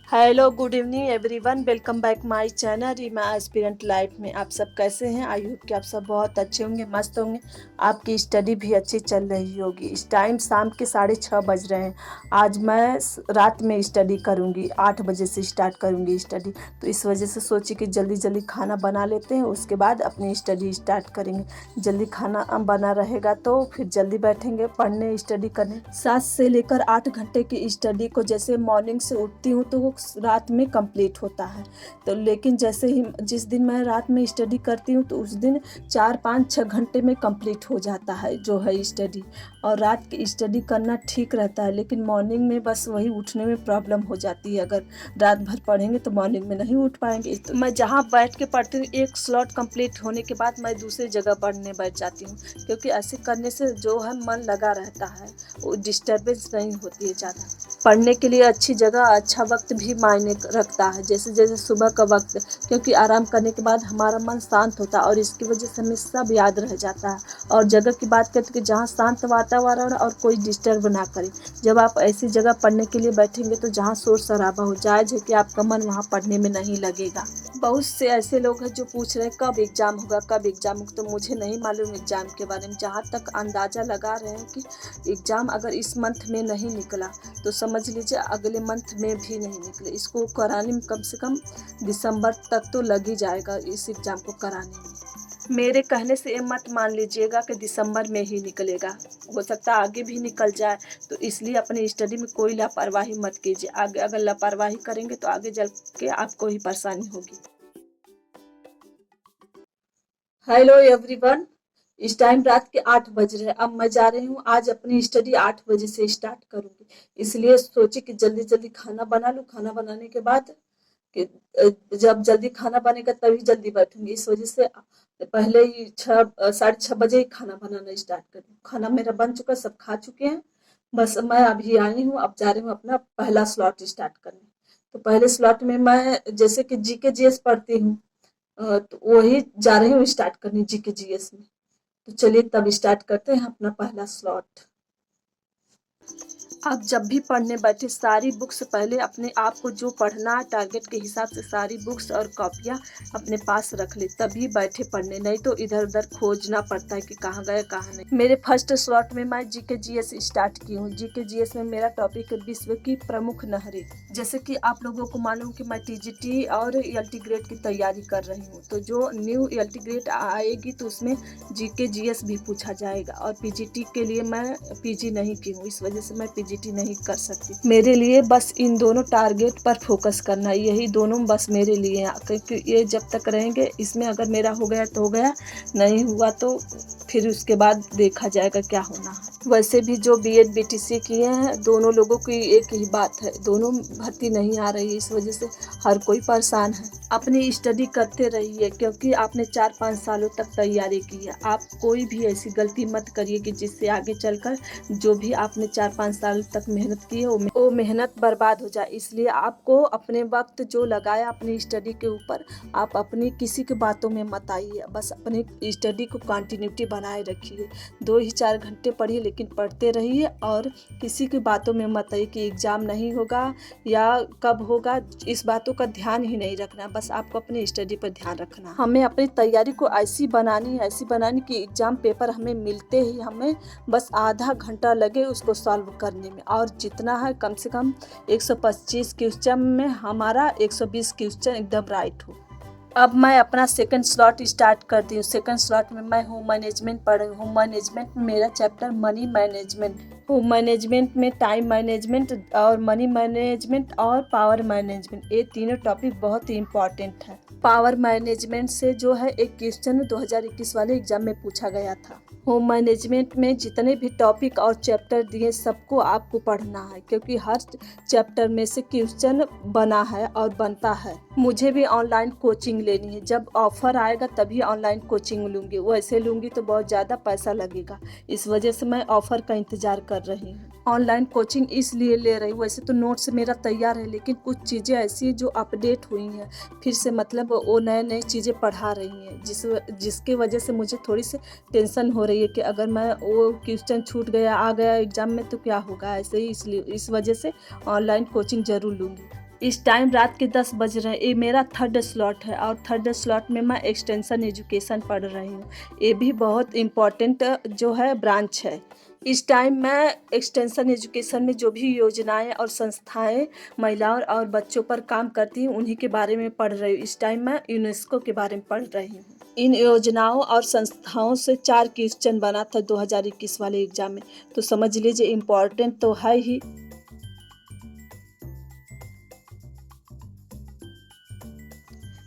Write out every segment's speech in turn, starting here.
Hello good evening everyone, welcome back my channel Reema aspirant life में। आप सब कैसे हैं? आई होप कि आप सब बहुत अच्छे होंगे, मस्त होंगे। आपकी स्टडी भी अच्छी चल रही होगी। इस टाइम शाम के 6:30 बज रहे हैं। आज मैं रात में स्टडी करूंगी, 8 बजे से स्टार्ट करूंगी स्टडी। तो इस वजह से सोची कि जल्दी जल्दी खाना बना लेते हैं, उसके बाद अपनी स्टडी स्टार्ट करेंगे। जल्दी खाना बना रहेगा तो फिर जल्दी बैठेंगे पढ़ने, स्टडी करने। 7 से लेकर 8 घंटे की स्टडी को जैसे मॉर्निंग से उठती हूँ तो वो रात में कंप्लीट होता है। तो लेकिन जैसे ही जिस दिन मैं रात में स्टडी करती हूँ तो उस दिन 4, 5, 6 घंटे में कंप्लीट हो जाता है जो है स्टडी। और रात की स्टडी करना ठीक रहता है, लेकिन मॉर्निंग में बस वही उठने में प्रॉब्लम हो जाती है। अगर रात भर पढ़ेंगे तो मॉर्निंग में नहीं उठ पाएंगे। तो मैं जहाँ बैठ के पढ़ती हूँ, एक स्लॉट कंप्लीट होने के बाद मैं दूसरी जगह पढ़ने बैठ जाती हूँ, क्योंकि ऐसे करने से जो है मन लगा रहता है, वो डिस्टर्बेंस नहीं होती है ज़्यादा। पढ़ने के लिए अच्छी जगह, अच्छा वक्त भी मायने रखता है। जैसे जैसे सुबह का वक्त, क्योंकि आराम करने के बाद हमारा मन शांत होता है और इसकी वजह से हमें सब याद रह जाता है। और जगह की बात करते कि जहाँ शांत वातावरण और कोई डिस्टर्ब ना करे। जब आप ऐसी जगह पढ़ने के लिए बैठेंगे तो जहाँ शोर शराबा हो, जायज़ है कि आपका मन वहाँ पढ़ने में नहीं लगेगा। बहुत से ऐसे लोग हैं जो पूछ रहे हैं कब एग्ज़ाम होगा, कब एग्ज़ाम होगा। तो मुझे नहीं मालूम एग्ज़ाम के बारे में। जहाँ तक अंदाज़ा लगा रहे हैं कि एग्ज़ाम अगर इस मंथ में नहीं निकला तो समझ लीजिए अगले मंथ में भी नहीं निकले। इसको कराने में कम से कम दिसंबर तक तो लग ही जाएगा, इस एग्ज़ाम को कराने में। मेरे कहने से ये मत मान लीजिएगा कि दिसंबर में ही निकलेगा, हो सकता है आगे भी निकल जाए। तो इसलिए अपनी स्टडी में कोई लापरवाही मत कीजिए। आगे अगर लापरवाही करेंगे तो आगे चल के आपको ही परेशानी होगी। हेलो एवरीवन, इस टाइम रात के 8 बज रहे हैं। अब मैं जा रही हूँ, आज अपनी स्टडी 8 बजे से स्टार्ट करूँगी। इसलिए सोची कि जल्दी जल्दी खाना बना लूँ। खाना बनाने के बाद कि जब जल्दी खाना बनेगा तभी जल्दी बैठूंगी। इस वजह से पहले ही 6, 6:30 बजे ही खाना बनाना स्टार्ट कर दूँ। खाना मेरा बन चुका, सब खा चुके हैं। बस मैं अभी आई हूँ, अब जा रही हूँ अपना पहला स्लॉट स्टार्ट करने। तो पहले स्लॉट में मैं जैसे कि जीके जीएस पढ़ती हूँ, तो वही जा रही हूँ स्टार्ट करने जीके जीएस में। तो चलिए तब स्टार्ट करते हैं अपना पहला स्लॉट। आप जब भी पढ़ने बैठे सारी बुक्स पहले अपने आप को जो पढ़ना है टारगेट के हिसाब से सारी बुक्स और कॉपियाँ अपने पास रख ले, तभी बैठे पढ़ने। नहीं तो इधर उधर खोजना पड़ता है कि कहाँ गए कहाँ नहीं। मेरे फर्स्ट स्लॉट में मैं जीके जीएस स्टार्ट की हूँ। जीके जीएस में मेरा टॉपिक है विश्व की प्रमुख नहरें। जैसे कि आप लोगों को मालूम कि मैं टीजीटी और एलटी ग्रेड की तैयारी कर रही हूँ। तो जो न्यू एलटी ग्रेड आएगी तो उसमें जीके जीएस भी पूछा जाएगा। और पीजीटी के लिए मैं पीजी नहीं की हूँ, इस वजह से मैं पीजीटी नहीं कर सकती। मेरे लिए बस इन दोनों टारगेट पर फोकस करना, यही दोनों बस मेरे लिए हैं। क्योंकि ये जब तक रहेंगे, इसमें अगर मेरा हो गया तो हो गया, नहीं हुआ तो फिर उसके बाद देखा जाएगा क्या होना है। वैसे भी जो बीएड बीटीसी किए हैं, दोनों लोगों की एक ही बात है, दोनों भर्ती नहीं आ रही है। इस वजह से हर कोई परेशान है। अपनी स्टडी करते रहिए, क्योंकि आपने 4-5 सालों तक तैयारी की है। आप कोई भी ऐसी गलती मत करिए कि जिससे आगे चलकर जो भी आपने 4-5 साल तक मेहनत की है वो मेहनत बर्बाद हो जाए। इसलिए आपको अपने वक्त जो लगाया अपनी स्टडी के ऊपर, आप अपनी किसी की बातों में मत आइए। बस अपनी स्टडी को कंटिन्यूटी बनाए रखिए। 2 ही 4 घंटे पढ़िए, लेकिन पढ़ते रहिए और किसी की बातों में मत आइए कि एग्ज़ाम नहीं होगा या कब होगा। इस बातों का ध्यान ही नहीं रखना, बस आपको अपनी स्टडी पर ध्यान रखना। हमें अपनी तैयारी को ऐसी बनानी कि एग्ज़ाम पेपर हमें मिलते ही हमें बस आधा घंटा लगे उसको सॉल्व करने में। और जितना है कम से कम 125 क्वेश्चन में हमारा 120 क्वेश्चन एकदम राइट हो। अब मैं अपना सेकंड स्लॉट स्टार्ट करती हूँ। सेकंड स्लॉट में मैं होम मैनेजमेंट पढ़ रही हूँ। होम मैनेजमेंट में मेरा chapter money management. Home management में टाइम मैनेजमेंट और मनी मैनेजमेंट और पावर मैनेजमेंट, ये तीनों टॉपिक बहुत ही इम्पॉर्टेंट है। पावर मैनेजमेंट से जो है एक क्वेश्चन 2021 वाले एग्जाम में पूछा गया था। होम मैनेजमेंट में जितने भी टॉपिक और चैप्टर दिए सबको आपको पढ़ना है, क्योंकि हर चैप्टर में से क्वेश्चन बना है और बनता है। मुझे भी ऑनलाइन कोचिंग लेनी है। जब ऑफर आएगा तभी ऑनलाइन कोचिंग लूँगी, वैसे लूँगी तो बहुत ज़्यादा पैसा लगेगा। इस वजह से मैं ऑफर का इंतज़ार कर रही हूँ। ऑनलाइन कोचिंग इसलिए ले रही हूँ, वैसे तो नोट्स मेरा तैयार है, लेकिन कुछ चीज़ें ऐसी हैं जो अपडेट हुई हैं, फिर से मतलब वो नए नए चीज़ें पढ़ा रही हैं, जिसकी वजह से मुझे थोड़ी सी टेंशन हो रही है कि अगर मैं वो क्वेश्चन छूट गया आ गया एग्ज़ाम में तो क्या होगा ऐसे ही। इसलिए इस वजह से ऑनलाइन कोचिंग ज़रूर लूँगी। इस टाइम रात के 10 बज रहे हैं। ये मेरा थर्ड स्लॉट है और थर्ड स्लॉट में मैं एक्सटेंशन एजुकेशन पढ़ रही हूँ। ये भी बहुत इम्पोर्टेंट जो है ब्रांच है। इस टाइम मैं एक्सटेंशन एजुकेशन में जो भी योजनाएं और संस्थाएं महिलाओं और बच्चों पर काम करती हैं उन्हीं के बारे में पढ़ रही हूँ। इस टाइम मैं यूनेस्को के बारे में पढ़ रही हूँ। इन योजनाओं और संस्थाओं से 4 क्वेश्चन बना था 2021 वाले एग्जाम में, तो समझ लीजिए इम्पोर्टेंट तो है ही।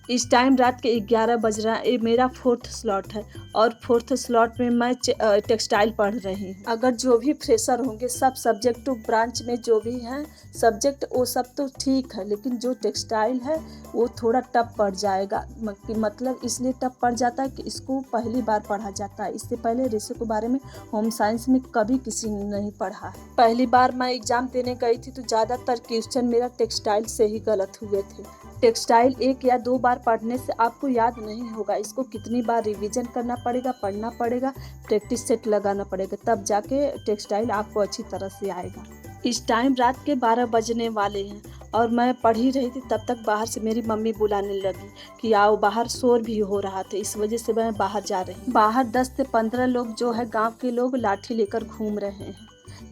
इस टाइम रात के 11 बज रहा है। ये मेरा फोर्थ स्लॉट है और फोर्थ स्लॉट में मैं टेक्सटाइल पढ़ रही हूँ। अगर जो भी फ्रेशर होंगे सब सब्जेक्ट टू ब्रांच में जो भी हैं सब्जेक्ट वो सब तो ठीक है, लेकिन जो टेक्सटाइल है वो थोड़ा टफ पड़ जाएगा। मतलब इसलिए टफ पड़ जाता है कि इसको पहली बार पढ़ा जाता है। इससे पहले रेशो के बारे में होम साइंस में कभी किसी ने नहीं पढ़ा है। पहली बार मैं एग्जाम देने गई थी तो ज़्यादातर क्वेश्चन मेरा टेक्सटाइल से ही गलत हुए थे। टेक्सटाइल 1 या 2 बार पढ़ने से आपको याद नहीं होगा। इसको कितनी बार रिवीजन करना पड़ेगा, पढ़ना पड़ेगा, प्रैक्टिस सेट लगाना पड़ेगा, तब जाके टेक्सटाइल आपको अच्छी तरह से आएगा। इस टाइम रात के 12 बजने वाले हैं और मैं पढ़ ही रही थी, तब तक बाहर से मेरी मम्मी बुलाने लगी कि आओ बाहर। शोर भी हो रहा था, इस वजह से मैं बाहर जा रही हूँ। बाहर 10 से 15 लोग जो है गाँव के लोग लाठी लेकर घूम रहे हैं,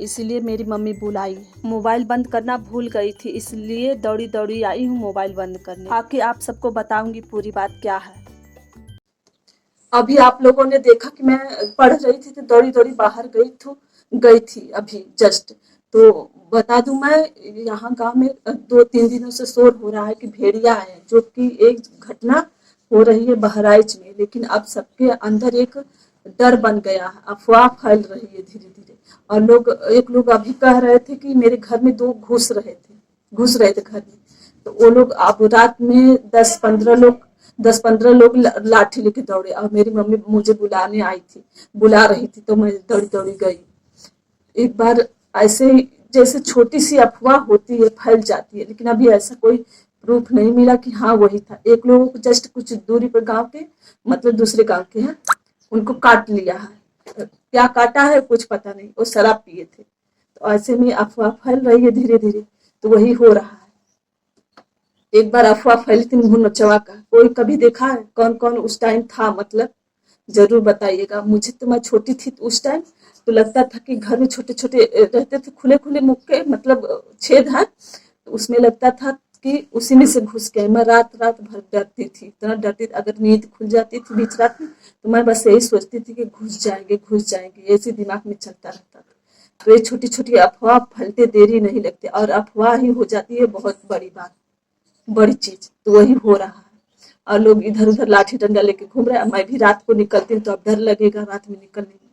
इसलिए मेरी मम्मी बुलाई। मोबाइल बंद करना भूल गई थी, इसलिए दौड़ी दौड़ी आई हूँ मोबाइल बंद करने। आके आप सबको बताऊंगी पूरी बात क्या है। अभी आप लोगों ने देखा कि मैं पढ़ रही थी तो दौड़ी दौड़ी बाहर गई थी अभी जस्ट। तो बता दूं मैं यहाँ गांव में 2-3 दिनों से शोर हो रहा है कि भेड़िया है, जो कि एक घटना हो रही है बहराइच में। लेकिन अब सबके अंदर एक डर बन गया है, अफवाह फैल रही है धीरे धीरे। और एक लोग अभी कह रहे थे कि मेरे घर में 2 घुस रहे थे घर में। तो वो लोग अब रात में 10-15 लोग लाठी लेके दौड़े और मेरी मम्मी मुझे बुला रही थी, तो मैं दौड़ी दौड़ी गई। एक बार ऐसे ही जैसे छोटी सी अफवाह होती है फैल जाती है, लेकिन अभी ऐसा कोई प्रूफ नहीं मिला कि हाँ वही था। एक लोगों को जस्ट कुछ दूरी पर गांव के मतलब दूसरे गांव के हैं, उनको काट लिया है। क्या काटा है कुछ पता नहीं, वो शराब पिए थे। तो ऐसे में अफवाह फैल रही है धीरे धीरे, तो वही हो रहा है। एक बार अफवाह फैली थी मुंह नचवा का, कोई कभी देखा है कौन कौन उस टाइम था? मतलब जरूर बताइएगा। मुझे तो मैं छोटी थी तो उस टाइम तो लगता था कि घर में छोटे छोटे रहते थे खुले खुले मुख के, मतलब छेद है, तो उसमें लगता था कि उसी में से घुस गए। मैं रात रात भर डरती थी, इतना डरती थी। अगर नींद खुल जाती थी बीच रात में तो मैं बस यही सोचती थी कि घुस जाएंगे, ऐसे दिमाग में चलता रहता था। तो ये छोटी छोटी अफवाह फैलते देरी नहीं लगती और अफवाह ही हो जाती है बहुत बड़ी बात, बड़ी चीज। तो वही हो रहा है और लोग इधर उधर लाठी डंडा लेके घूम रहे हैं। मैं भी रात को निकलती हूँ तो अब डर लगेगा रात में निकलने में।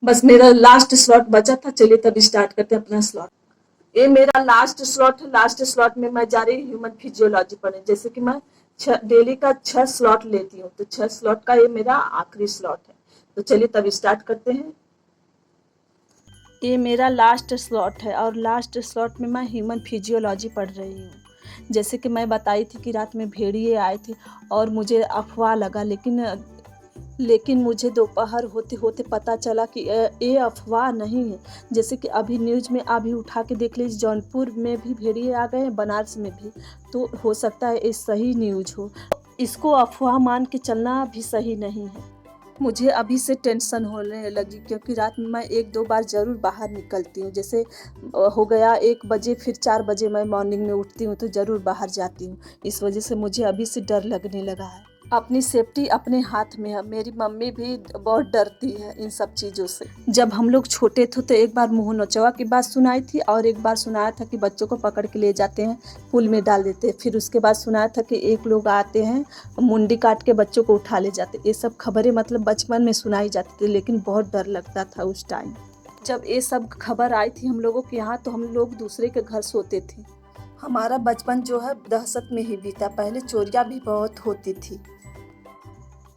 बस मेरा लास्ट स्लॉट बचा था, चलिए तब स्टार्ट करते हैं अपना स्लॉट। ये मेरा लास्ट स्लॉट है। लास्ट स्लॉट में मैं जा रही हूँ ह्यूमन फिजियोलॉजी पढ़ने। जैसे कि मैं डेली का 6 स्लॉट लेती हूँ, तो 6 स्लॉट का ये मेरा आखिरी स्लॉट है। तो चलिए तब स्टार्ट करते हैं। ये मेरा लास्ट स्लॉट है और लास्ट स्लॉट में मैं ह्यूमन फिजियोलॉजी पढ़ रही हूँ। जैसे कि मैं बताई थी कि रात में भेड़िए आए थे और मुझे अफवाह लगा, लेकिन मुझे दोपहर होते होते पता चला कि ये अफवाह नहीं है। जैसे कि अभी न्यूज में अभी उठा के देख लीजिए, जौनपुर में भी भेड़िए आ गए हैं, बनारस में भी। तो हो सकता है ये सही न्यूज हो, इसको अफवाह मान के चलना भी सही नहीं है। मुझे अभी से टेंशन होने लगी क्योंकि रात में मैं 1-2 बार ज़रूर बाहर निकलती हूँ। जैसे हो गया 1 बजे, फिर 4 बजे मैं मॉर्निंग में उठती हूँ तो ज़रूर बाहर जाती हूँ। इस वजह से मुझे अभी से डर लगने लगा है। अपनी सेफ्टी अपने हाथ में है। मेरी मम्मी भी बहुत डरती है इन सब चीज़ों से। जब हम लोग छोटे थे तो एक बार मुँह नोचवा की बात सुनाई थी और एक बार सुनाया था कि बच्चों को पकड़ के ले जाते हैं, पुल में डाल देते हैं। फिर उसके बाद सुनाया था कि एक लोग आते हैं, मुंडी काट के बच्चों को उठा ले जाते। ये सब खबरें मतलब बचपन में सुनाई जाती थी, लेकिन बहुत डर लगता था उस टाइम। जब ये सब खबर आई थी हम लोगों के यहाँ तो हम लोग दूसरे के घर सोते थे। हमारा बचपन जो है दहशत में ही बीता। पहले चोरियाँ भी बहुत होती थी।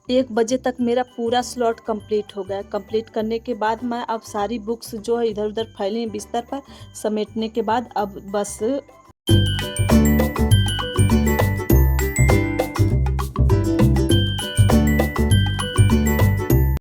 1 बजे तक मेरा पूरा स्लॉट कंप्लीट हो गया। कंप्लीट करने के बाद मैं अब सारी बुक्स जो है इधर उधर फैली हैं बिस्तर पर, समेटने के बाद अब बस